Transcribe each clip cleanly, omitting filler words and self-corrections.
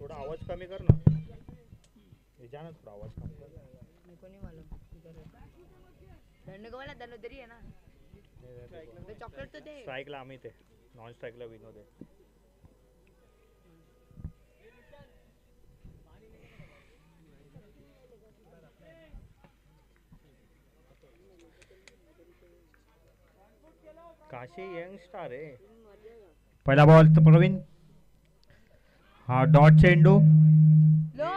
थोड़ा आवाज कमी कर ना, ये जाना थोड़ा आवाज कम कर। मेरे को नहीं मालूम किधर है। धन्नो को बोला, धन्नो तेरी है ना। तो चॉकलेट तो दे। स्ट्राइक ला अमित है, नॉन स्ट्राइक ला विनोद है. काशी यंग स्टार है. पहिला बॉल तो प्रवीण. हा डॉट चेंडू. लो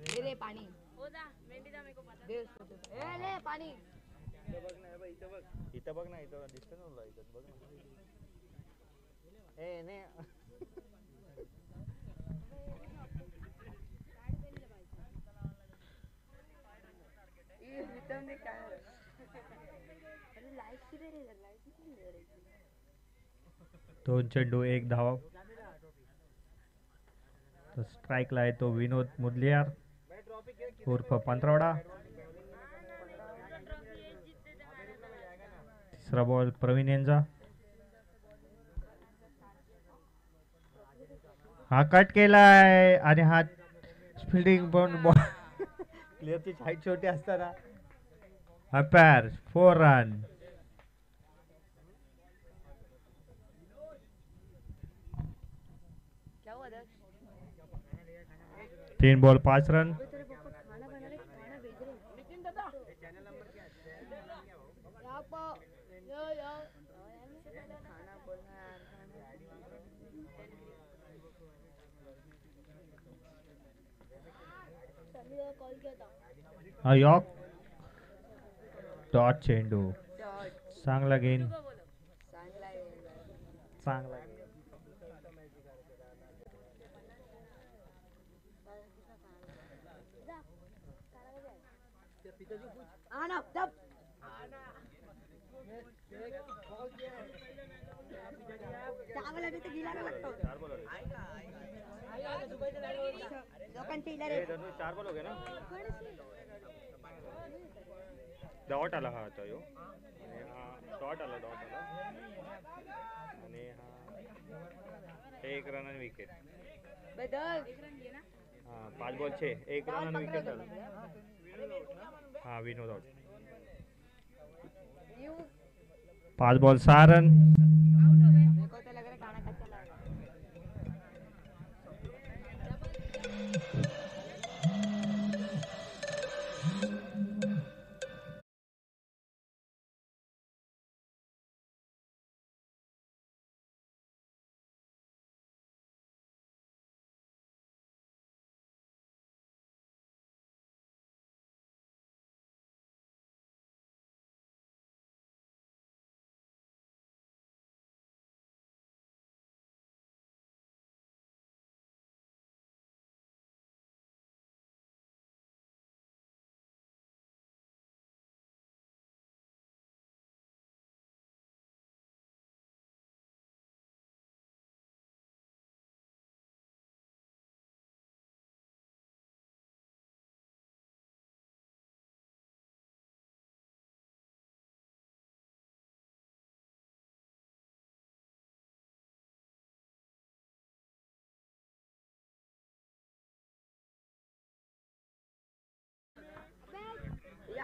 दे रे पानी. हो जा मेंढी दा मेरे को पता दे उसको. ए ले पानी. इथं बघ ना, इथं बघ ना, इथं दिसतं ना तुला, इथं बघ ना. ए ने ये रिटर्न ने काय अरे लाईट किती रे लाईट किती रे. दोन चेंडू एक धाव. तो स्ट्राइकला आहे तो विनोद मुदलियार उर्फ पंतरवडा. तिसरा बॉल प्रवीण यांचा. हा कट केलाय आणि हा फिल्डिंग पण बॉल प्लेयरची हाईट छोटी असताना अंपायर 4 रन. क्या हुआ दर्श. 3 बॉल 5 रन. तेरे पापा खाना बना रहे, खाना भेज रहे. नितिन दादा चैनल नंबर क्या है आपा यो खाना बोलना यार. खाना कॉल किया था. यॉक डॉट चेंडू. चांगला गेन. चांगला आना तब चावल अभी तो गीला ना लगता. लोकांचे इला रे. 4 बॉल हो गए ना. डॉट आला हा आता यो. आणि हा डॉट आला आणि हा 1 रन आणि विकेट. हा 5 बॉल 6 1 रन आणि विकेट झाला. हा विनोद आउट. 5 ball 6 run. मेरे को तो लग रहा है खाना कच्चा लगा.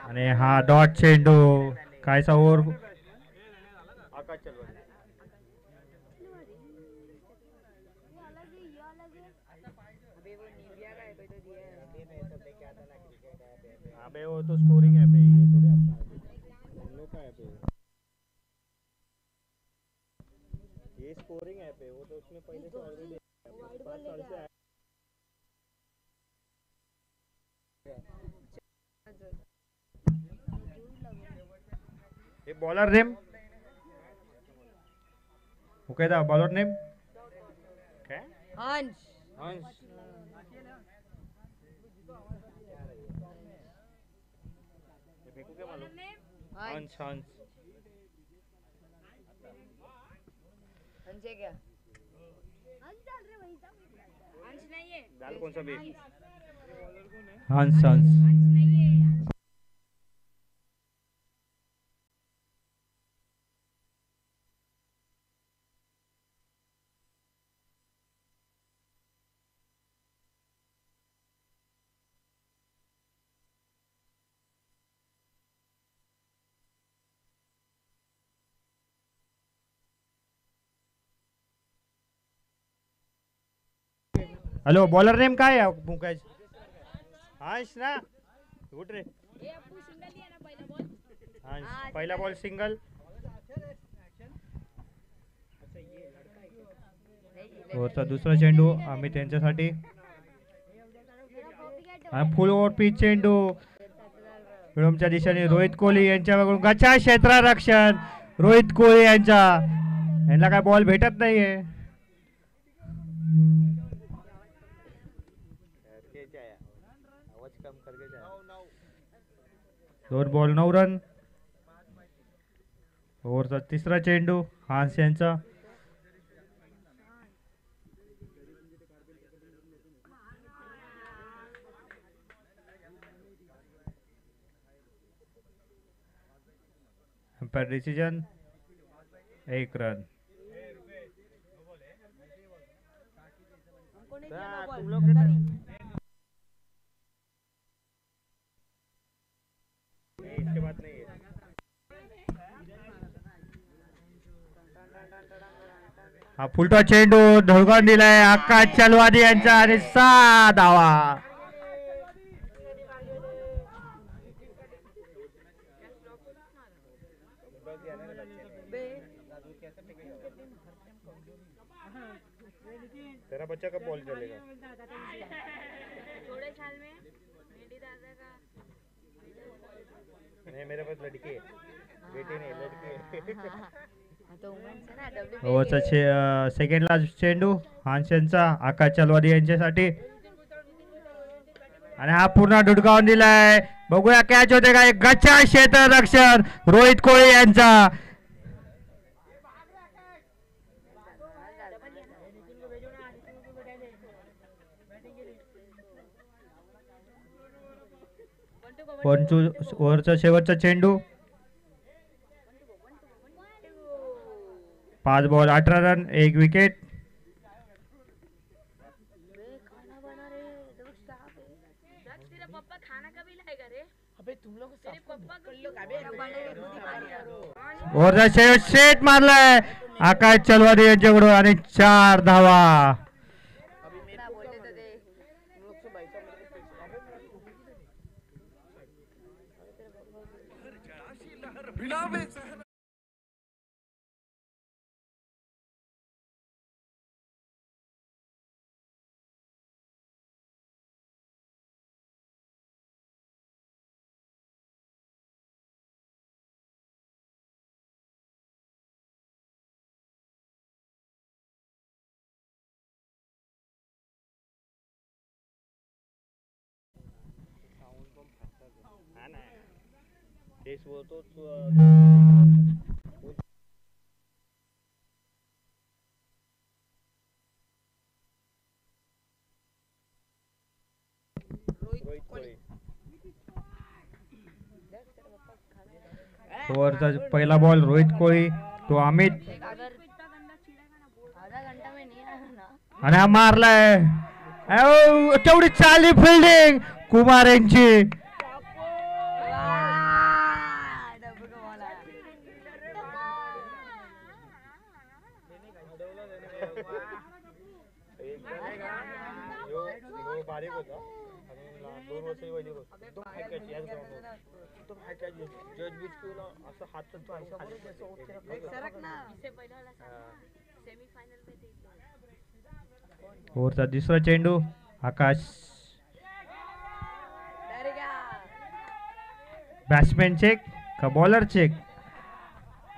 आणि हा डॉट चेंडू कायचा ओव्हर. आकाश चलवा. अबे वो निविया का है कोई तो दिया है. अबे वो तो स्कोरिंग ऐप है, ये थोड़ी अपना है. हम लोग का ऐप है ये स्कोरिंग ऐप है. वो तो उसमें पहले से ऑलरेडी 5 साल से बॉलर नेम ओके दा बॉलर नेम काय हंस हंस हंस हंस हंस है क्या हंस डाल रहे वही हंस नहीं है डाल कौन सा भी हंस हंस नहीं है हॅलो बॉलर नेम काय आहे मुकेश हंस ना गुड रे हंस पहिला बॉल सिंगल ओव्हरचा दुसरा चेंडू आम्ही त्यांच्यासाठी आणि फुल ओव्हर पिच चेंडू विळंबच्या दिशेने रोहित कोहली यांच्याकडून गच्चा क्षेत्ररक्षण रोहित कोहली यांना काय बॉल भेटत नाहीये दोन बॉल 9 रन ओव्हरचा तिसरा चेंडू हंस यांचा अंपायर डिसिजन 1 रन इसके बाद नहीं है हा फुलटा चेंडू ढोळकावून दिलाय आकाश चलवादी यांचा आणि 6 धावा तेरा बच्चा का बॉल चलेगा थोड़े साल में मेरी दादा का नहीं मेरे पास लड़की है बेटी नहीं लड़की है तो उमेन्स ना डब्ल्यू ओव्हरचा सेकंड लास्ट चेंडू हंस यांचा आकाश चलवादी यांच्यासाठी आणि हा पूर्ण डुडकावून दिलाय बघूया कॅच होते का एक गच्चा क्षेत्ररक्षण रोहित कोहली यांचा ओव्हरचा शेवटचा चेंडू 5 बॉल 18 रन 1 विकेट खाना बना रहे लोग स्टाफ है तेरा पापा खाना कभी लाएगा रे अबे तुम लोग तेरे पापा कर लो अबे ओव्हरचा शेवट सेट मारलाय आकाश चलवादी यांच्याकडून आणि 4 धावा ओव्हरचा पहिला बॉल रोहित कोहली तो अमित आधा घंटा में नहीं आया ना आणि हा मारलाय तेवढी चालली फिल्डिंग कुमार यांची बारीक होता आणि 2 वर्ष वैदिक होता एकदम हाय कॅच याच ग्राउंडवर एकदम हाय कॅच जज बीच केला असं हात तो असं खाली सरक ना इससे पहले वाला सेमीफाइनल में थे ओव्हरचा दुसरा चेंडू आकाश बॅट्समॅन चेक का बॉलर चेक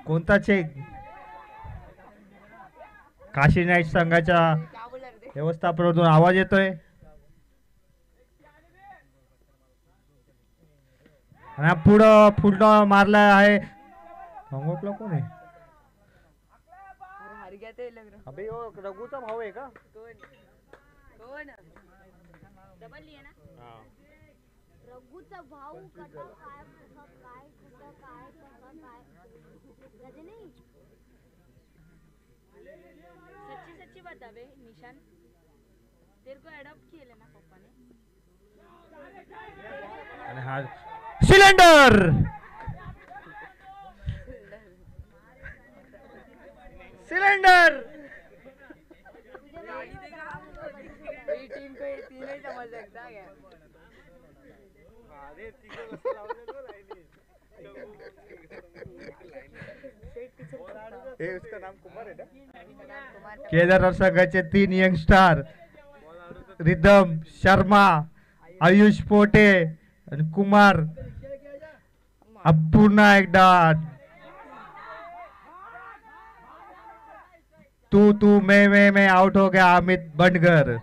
कोणता चेक? काशी नाईट संघाच्या व्यवस्थापनातून आवाज येतोय. आणि पुढं मारला आहे. कोण आहे? अबे यो रघुचा भाऊ आहे का? रघुचा भाऊ कसा काय कसं काय कसं काय कसं काय राजे नहीं सच्ची सच्ची बता बे निशान, तेरे को अडॉप्ट किया ना पापा ने. आणि हा सिलेंडर. सिलेंडर. टीम को ये तीन ही समझ सकता है. उसका नाम कुमार है ना? केदारनाथ संघाचे 3 यंग स्टार रिदम शर्मा, आयुष पोटे आणि कुमार. अब पुन्हा एकदा तू मैं आउट हो गया अमित बनगर.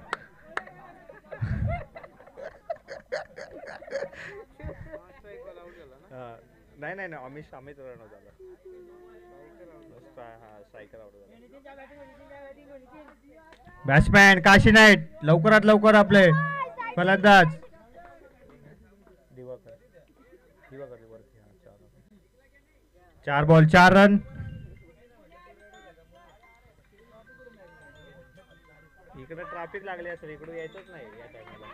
नाही अमित रन झाला. बॅट्समॅन काशी नाईट लवकरात लवकर आपले फलंदाज. Diwakar 4 ball 4 run. इकडे ट्रॅफिक लागले असेल, इकडे यायचंच नाही या टायमाला.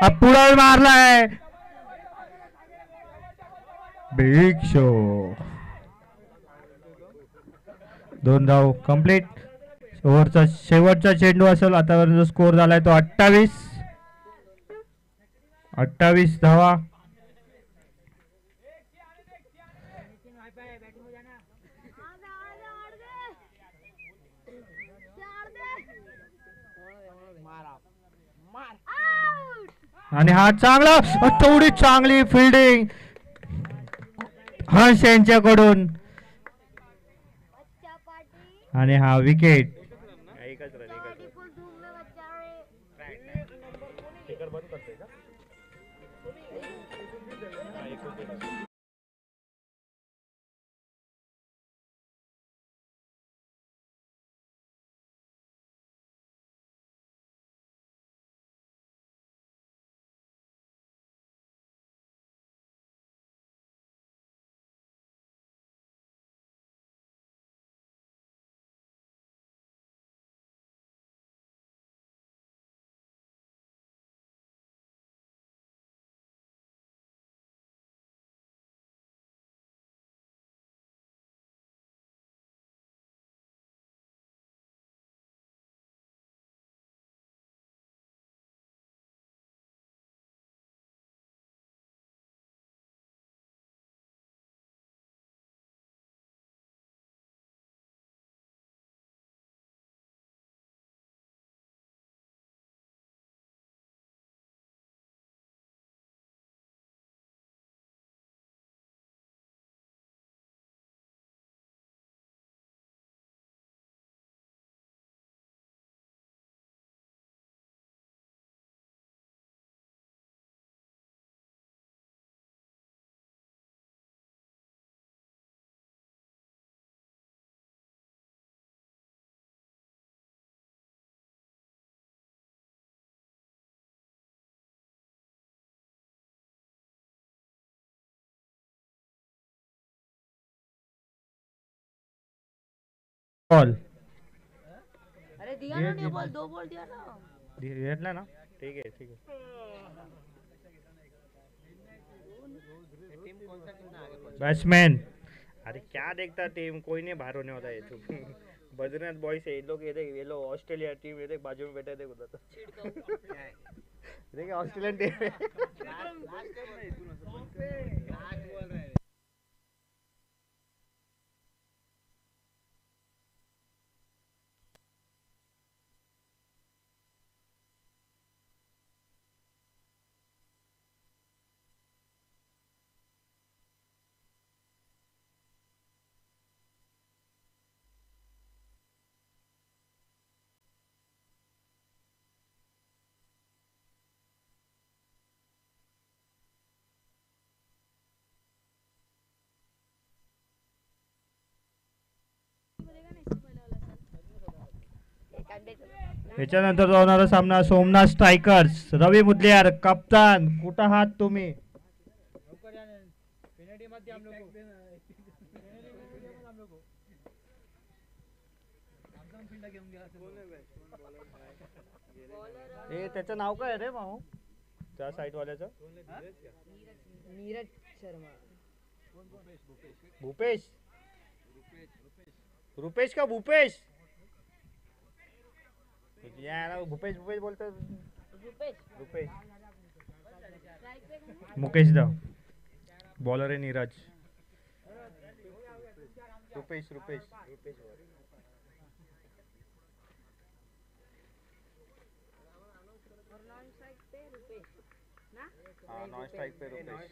अब पुढे मारला आहे. Big show. 2 धाव कंप्लीट. ओव्हरचा शेवटचा चेंडू असेल. आतापर्यंत स्कोर झालाय तो 28 धावा. आणि हा चांगला तेवढी चांगली फिल्डिंग हर्ष यांच्याकडून. आणि हा विकेट. बॉल अरे दिया ना नहीं बॉल, 2 बॉल दिया ना. घेतला ना. ठीक है. बैट्समैन. अरे क्या देखता टीम, कोई नहीं बाहर होने वाला है. बद्रीनाथ बॉयज है, लोग ये लोग ऑस्ट्रेलिया टीम ये बाजू में बैठे थे उधर देखिए ऑस्ट्रेलियन टीम बोलेगा ना इससे पहले वाला सर याच्यानंतर होणारा सामना सोमनाथ स्ट्रायकर्स, रवी मुदलियार कप्तान. कुठं आहात तुम्ही? ए त्याचं नाव काय रे माऊ त्या साईड वाल्याचं? नीरज शर्मा. भूपेश रुपेश का भूपेश? यार भूपेश भूपेश बोलतो. रुपेश मुकेश दा बॉलर आहे नीरज. रुपेश रुपेश हाँ नॉन स्ट्राइक पे रुपेश.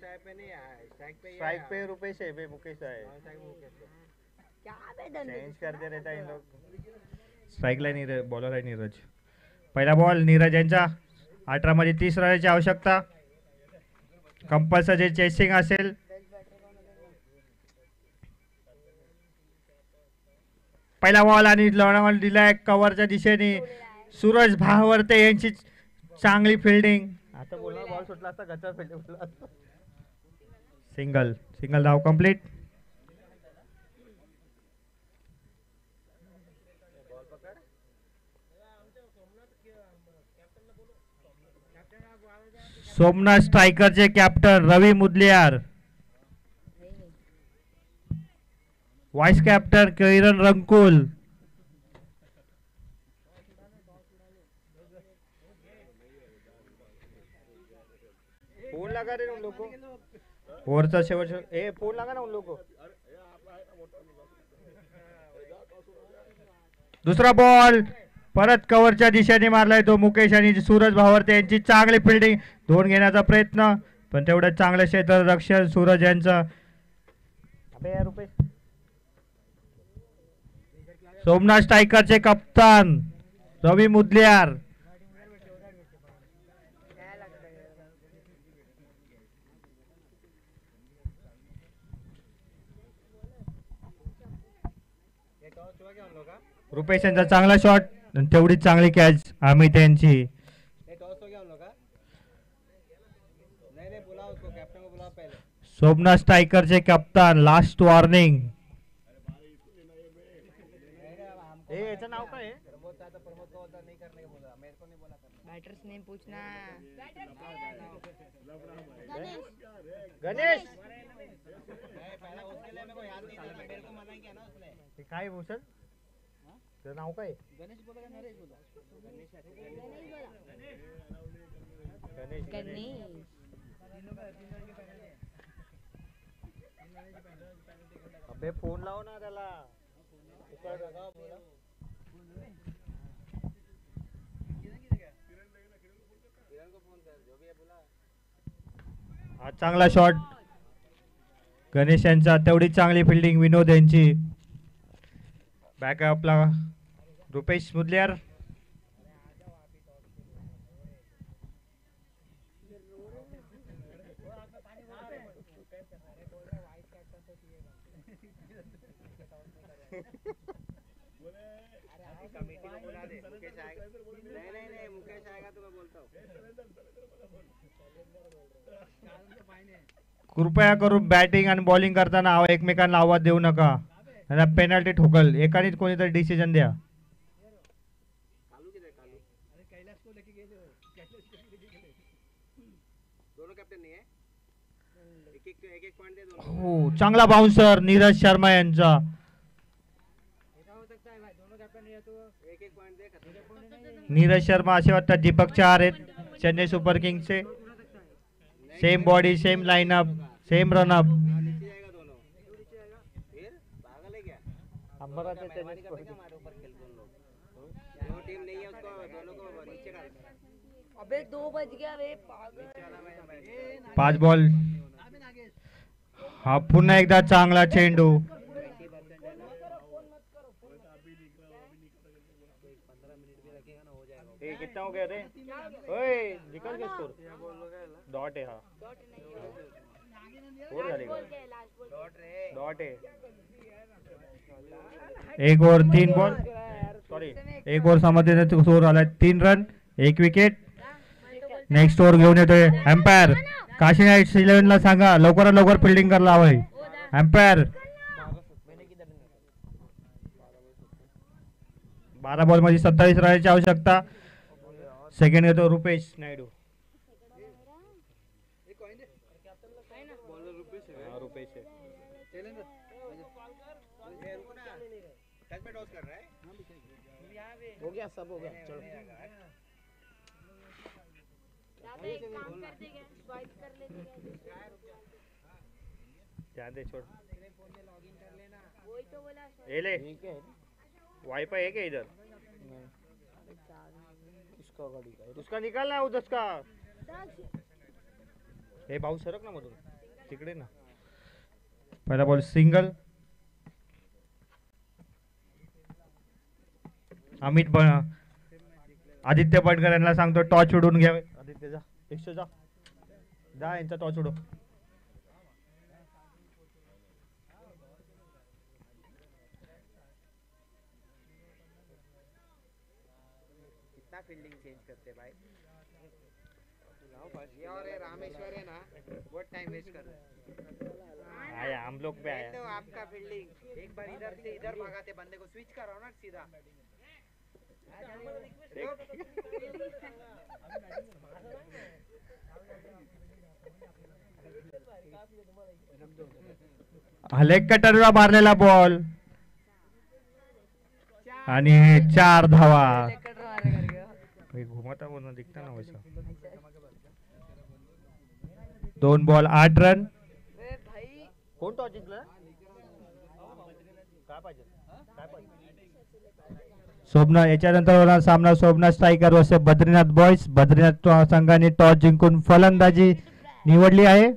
स्ट्राइक पे रुपेश है बे मुकेश है. चेंज करते रहता इन लोग. स्ट्राइकला नीरज बॉलर आहे नीरज. पहिला बॉल नीरज यांचा. 18 मध्ये 30 रनाची आवश्यकता. कंपल्सरी चेसिंग असेल. पहिला बॉल आणि लढावल दिलाय कव्हरच्या दिशेने. सूरज भावरते यांची चांगली फिल्डिंग. आता बोलणार बॉल सुटला असता गच्चा फिल्डिंग. सिंगल सिंगल धाव कंप्लीट. सोमनाथ स्ट्रायकरचे कॅप्टन रवी मुदलियार. वाइस कैप्टन किरण रंकुल. फोन लगा रे उन लोगों को. ओव्हरचा शेवट ए फोन लगा ना उन लोगों को. दुसरा बॉल परत कव्हरच्या दिशेने मारलाय तो मुकेश आणि सूरज भावरते यांची चांगली फिल्डिंग. धोन घेण्याचा प्रयत्न पण तेवढं चांगलं क्षेत्ररक्षण सूरज यांचं. सोमनाथ स्ट्रायकरचे कप्तान रवी मुदलियार. रुपेश यांचा चांगला शॉट तेवढी चांगली कॅच अमित यांची. सोमनाथ स्ट्रायकरचे कप्तान लास्ट वॉर्निंग. याचं नाव काय? बैटर्स नेम पूछना. गणेश काय भूषण त्याचं नाव काय? गणेश अबे फोन लाव ना त्याला. हा चांगला शॉट गणेश यांचा. तेवढी चांगली फिल्डिंग विनोद यांची. बॅकअपला रुपेश मुदलियार. कृपया करून बॅटिंग आणि बॉलिंग करताना एकमेकांना आवाज देऊ नका. पेनल्टी ठोकल. एकानेच कोणीतरी डिसिजन द्या. हो चांगला बाउन्सर नीरज शर्मा यांचा. नीरज शर्मा असे वाटतात दीपक चहार आहेत चेन्नई सुपर किंग्सचे. Same body same lineup same runup. अबे 2 बज गया रे पागल. 5 बॉल. हा पुन्हा एकदा चांगला चेंडू. कितना हो गया रे? ओए निकल गया स्कोर. डॉट है. हाँ और झाले का डॉट आहे. 1 ओव्हर 3 बॉल सॉरी 1 ओव्हर समजण्याचा स्कोर आलाय 3 रन 1 विकेट. नेक्स्ट ओव्हर घेऊन येतोय एम्पायर. काशी नाईट्स 11 ला सांगा लवकरात लवकर फिल्डिंग करायला हवंय. एम्पायर 12 बॉल मध्ये 27 रनाची आवश्यकता. सेकंड घेतो रुपेश नायडू. हो गया सब हो गया चलो. एक काम कर देंगे स्वाइप कर लेते हैं. ध्यान दे छोड़. वही तो बोला ये ले ठीक है वाईफाई है क्या इधर? इसका गाड़ी का उसका निकाल ना उधर का. हे भाऊ सरक ना मधून तिकडे ना. पहिला बॉल सिंगल. अमित आदित्य बनकर यांना सांगतो टॉच उडून घ्यावे. आदित्य जा 100 जा जा यांचा टॉच उडव. कितना फील्डिंग चेंज करते भाई. ये और ये रामेश्वर है ना बहुत टाइम वेस्ट कर रहे हैं. आया हम लोग पे आया. तो आपका फील्डिंग एक बार इधर से इधर भगाते बंदे को स्विच कराओ ना सीधा. लेग कटरला मारलेला बॉल आणि 4 धावा. घुमता बोलणं दिखता ना वैसा. 2 बॉल 8 रन. कोण टॉस जिंकला? काय पाहिजे काय पाहिजे? सोमनाथ याच्यानंतर सामना Somnath striker versus Badrinath boys. Badrinath संघाने टॉस जिंकून फलंदाजी निवडली आहे.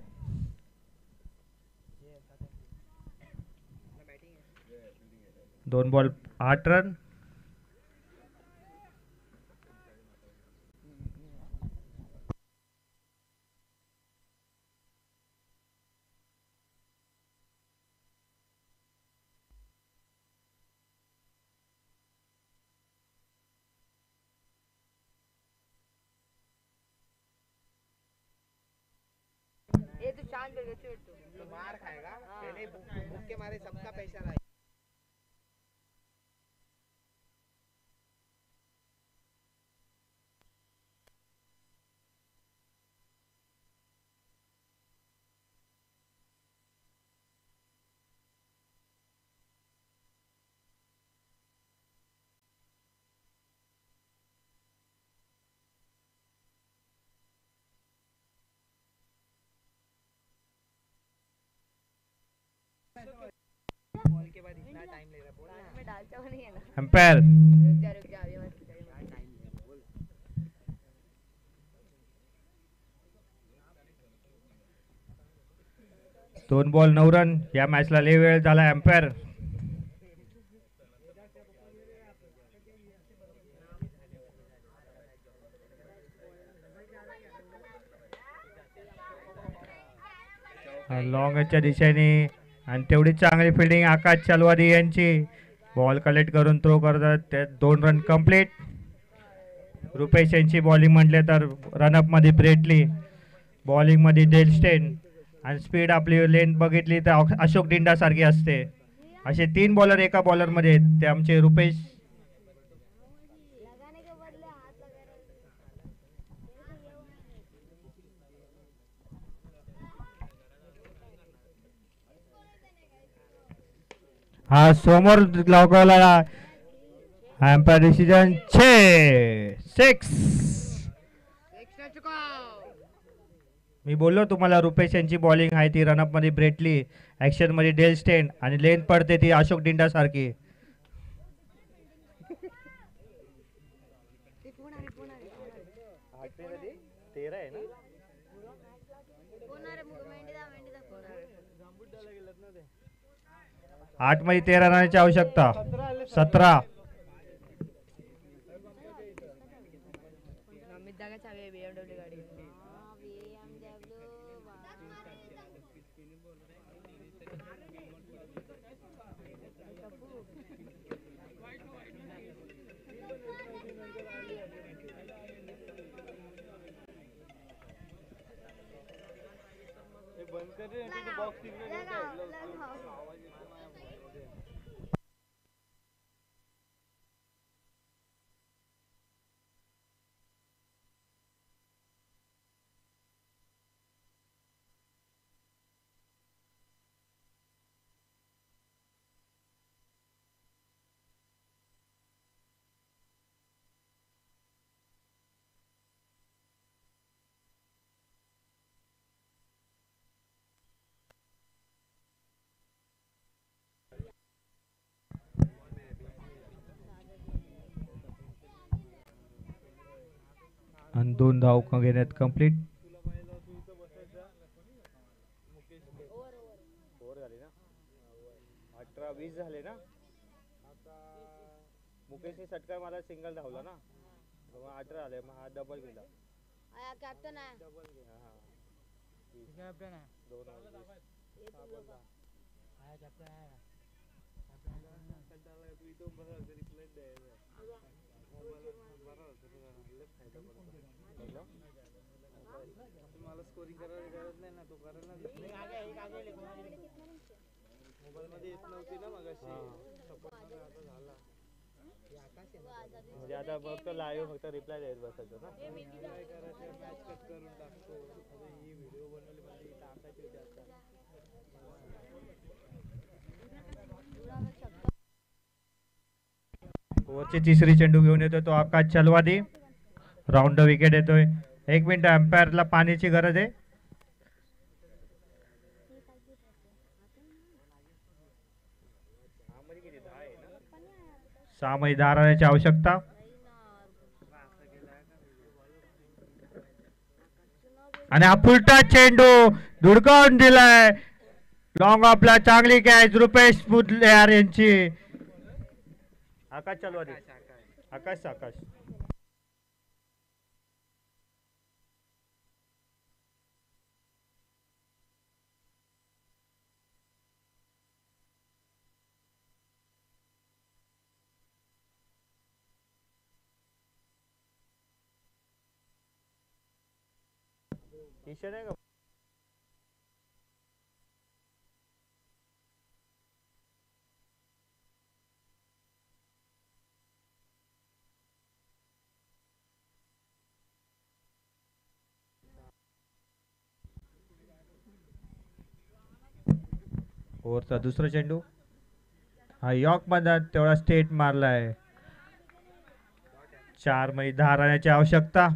दोन बॉल 8 रन. ये तो शांत बैठ गया तो मार खाएगा पहले भूख के मारे सबका पैसा लाए. बॉल के बाद इतना टाइम ले रहा बोल ना. में डालता हुआ नहीं है ना. एम्पायर रुक जा अभी मत दोन बॉल 9 रन. या मॅचला लय वेळ झाला. एम्पायर लॉंगच्या दिशेने आणि तेवढी चांगली फिल्डिंग आकाश चलवादी यांची. बॉल कलेक्ट करून थ्रो करतात. त्यात 2 रन कंप्लीट. रुपेश यांची बॉलिंग म्हटले तर रनअप मध्ये ब्रेटली, बॉलिंग मध्ये डेलस्टेन आणि स्पीड आपली लेंथ बघितली तर अशोक डिंडा सारखी असते. असे 3 बॉलर एका बॉलर मध्ये ते आमचे रुपेश. लगाने के बदले हाथ लगा रहे. हा समोर लावला एम्पायर डिसिजन 6-6. एक्स्ट्रा चुकाव. मी बोललो तुम्हाला रुपेश यांची बॉलिंग आहे ती रनअप मध्ये ब्रेटली, ऍक्शन मध्ये डेल स्टेन आणि लेंथ पडते ती अशोक डिंडा सारखी. आठ मध्ये 13 रनाची आवश्यकता. 17. अमित दागा चावी BMW गाडी. आणि 2 धाव घेण्यात कंप्लीट. अठरा 20 झाले ना. मुकेशने षटकार मला सिंगल धावला ना, 18 आले. मग हा डबल गेला. आया कॅप्टन आहे. कॅप्टन आहे. 2 आया कॅप्टन आहे. मला स्कोरिंग करायला गरज नाही ना, तो करायला मोबाईल मध्ये येत नव्हती ना मगाशी. आता झाला. म्हणजे आता फक्त लाईव्ह फक्त रिप्लाय द्यायला बसायचं ना. काय करायचं, मॅच कट करून टाकतो. आता ही व्हिडिओ बनवली म्हणजे टाकायची होती आता. ओव्हरची तिसरी चेंडू घेऊन येतोय तो आकाश चलवादी. राऊंड विकेट येतोय. 1 मिनिट एम्पायरला पाण्याची गरज आहे. 6 मध्ये 10 रनाची आवश्यकता. आणि हा फुलटा चेंडू धुडकावून दिलाय. लॉंग ऑफला चांगली कॅच रुपेश मुदलियार यांची. आकाश चलवादी. आकाश आकाश ईशान आहे का? ओव्हरचा दुसरा चेंडू हा यॉर्क मध्ये तेवढा स्टेट मारलाय. 4 मध्ये 10 रनाची आवश्यकता.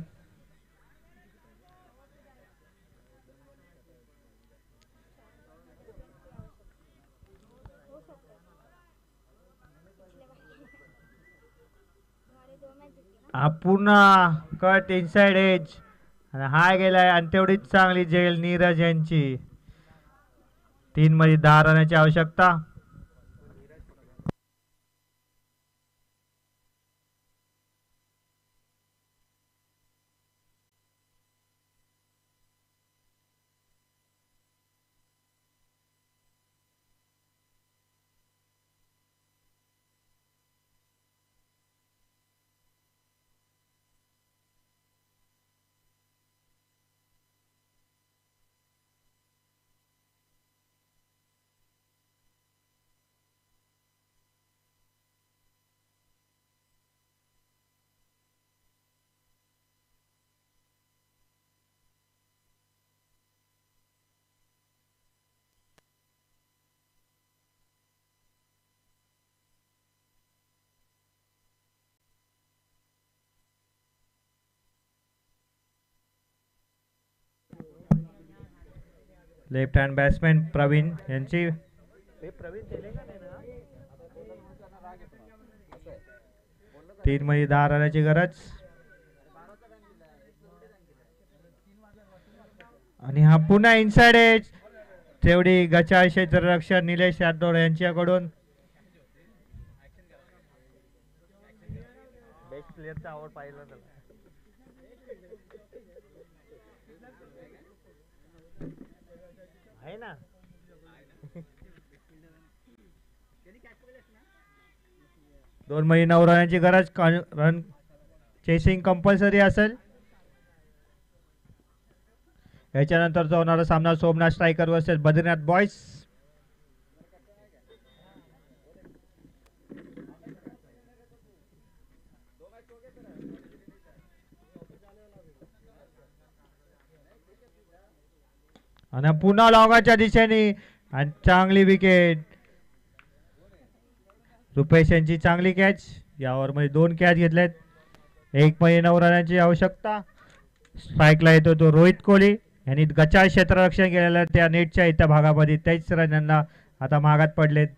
हा पुन्हा कट इनसाइड एज आणि हा गेलाय आणि तेवढीच चांगली जेल नीरज यांची. 3 मध्ये 10 रनाची आवश्यकता. लेफ्ट हँड बॅट्समॅन प्रवीण यांची तीन मध्ये 10 रनाची गरज. आणि हा पुन्हा इनसाइड एज, तेवढी गचाळ क्षेत्ररक्षण निलेश यादव यांच्याकडून. बेस्ट प्लेअरचा आवड पाहिला त्याला. आहे ना. दोन मध्ये 9 रनाची गरज. रन चेसिंग कंपल्सरी असेल. याच्यानंतरचा होणारा सामना Somnath striker versus Badrinath boys. आणि पुन्हा लॉंगाच्या दिशेने आणि चांगली विकेट. रुपेश यांची चांगली कॅच. या ओव्हरमध्ये 2 कॅच घेतल्यात. 1 मध्ये 9 रनाची आवश्यकता. स्ट्राईकला येतो तो रोहित कोहली यांनी गचाळ क्षेत्ररक्षण केलेलं त्या नेटच्या इथं भागामध्ये. 23 रनांना आता महागात पडलेत.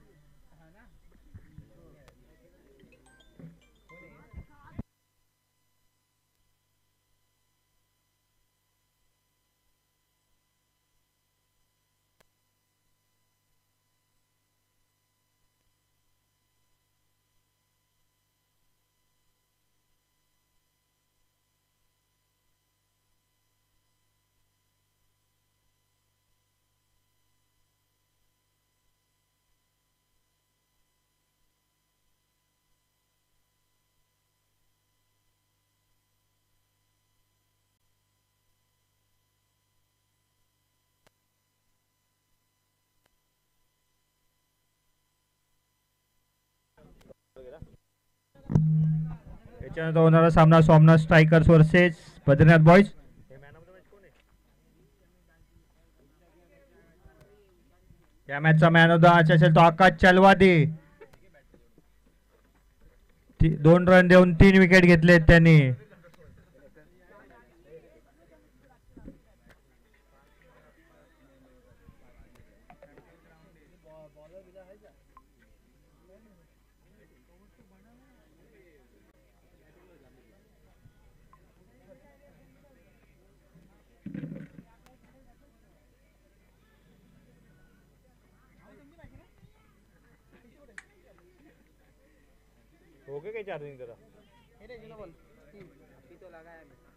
याच्यानंतर होणारा सामना Somnath strikers versus Badrinath boys. या मॅचचा मॅन ऑफ द मॅच असेल तो आकाश चलवादी. 2 रन देऊन 3 विकेट घेतलेत त्यांनी. हो गया क्या चार्जिंग तेरा? अभी तो लगा है मैं.